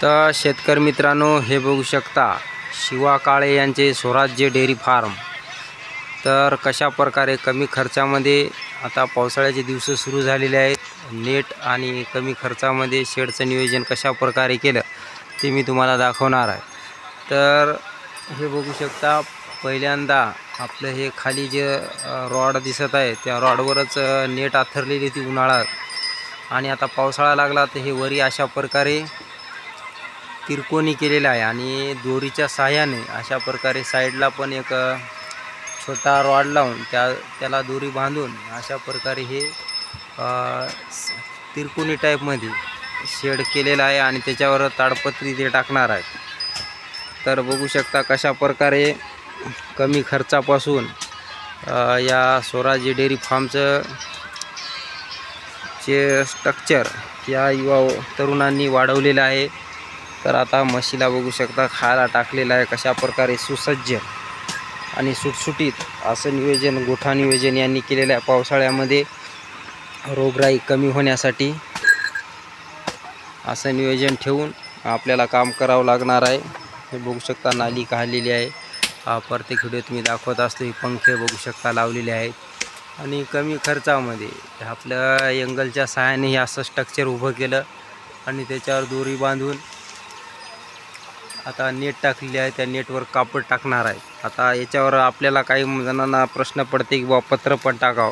तर शेतकरी मित्रांनो, हे बघू शकता शिवा काळे यांचे स्वराज्य डेअरी फार्म। तर कशा प्रकारे कमी खर्चामध्ये आता पावसाळ्याचे दिवस सुरू झालेले आहेत, नेट आणि कमी खर्चामध्ये शेडचं नियोजन कशा प्रकारे केलं ते मी तुम्हाला दाखवणार आहे। तर हे बघू शकता, पहिल्यांदा आपलं हे खाली जे रॉड दिसत आहे त्या रॉडवरच नेट आथरलेली ती उन्हाळ्यात, आणि आता पावसाळा लागला तर हे वरी अशा प्रकारे तिरकोनी केलेला आहे आणि दोरीच्या सहाय्याने अशा प्रकारे साईडला पण एक छोटा रॉड लावून त्याला दोरी बांधून अशा प्रकारे हे तिरकोनी टाईपमध्ये शेड केलेला आहे आणि त्याच्यावर ताडपत्री ते टाकणार आहे। तर बघू शकता कशा प्रकारे कमी खर्चापासून या स्वराज्य डेअरी फार्मचं जे स्ट्रक्चर या युवा तरुणांनी वाढवलेलं आहे। तर आता म्हशीला बघू शकता खायला टाकलेलं आहे, कशा प्रकारे सुसज्ज आणि सुटसुटीत असं नियोजन, गोठा नियोजन यांनी केलेलं आहे। पावसाळ्यामध्ये रोगराई कमी होण्यासाठी असं नियोजन ठेवून आपल्याला काम करावं लागणार आहे। हे बघू शकता नाली काढलेली आहे, प्रत्येक व्हिडिओ तुम्ही दाखवत असतो। हे पंखे बघू शकता लावलेले आहेत आणि कमी खर्चामध्ये आपलं एंगलच्या सहाय्याने हे असं स्ट्रक्चर उभं केलं आणि त्याच्यावर दोरी बांधून आता नेट टाकलेली आहे, त्या नेटवर कापड टाकणार आहे। आता याच्यावर आपल्याला काही जणांना प्रश्न पडते की बाबा पत्र पण टाकावं,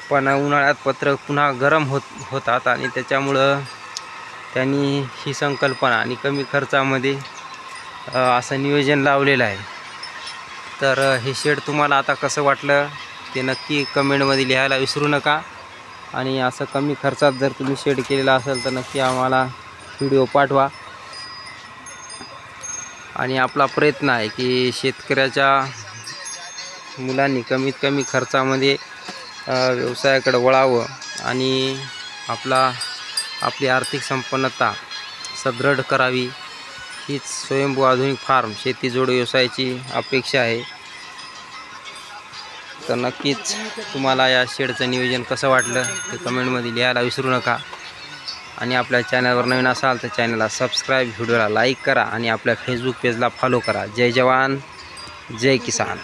पण उन्हाळ्यात पत्र पुन्हा गरम होतात आणि त्याच्यामुळं त्यांनी ही संकल्पना आणि कमी खर्चामध्ये असं नियोजन लावलेलं आहे। तर हे शेड तुम्हाला आता कसं वाटलं ते नक्की कमेंटमध्ये लिहायला विसरू नका, आणि असं कमी खर्चात जर तुम्ही शेड केलेला असेल तर नक्की आम्हाला व्हिडिओ पाठवा। आणि आपला प्रयत्न आहे की शेतकऱ्याच्या मुलांनी कमीत कमी खर्चामध्ये व्यवसायाकडे वळावं आणि आपली आर्थिक संपन्नता सुदृढ करावी, हीच स्वयंभू आधुनिक फार्म शेतीजोड व्यवसायाची अपेक्षा आहे। तर नक्कीच तुम्हाला या शेडचं नियोजन कसं वाटलं ते कमेंटमध्ये लिहायला विसरू नका, आणि आपल्या चॅनलवर नवीन असाल तर चॅनलला सबस्क्राईब, व्हिडिओला लाईक करा आणि आपल्या फेसबुक पेजला फॉलो करा। जय जवान जय किसान।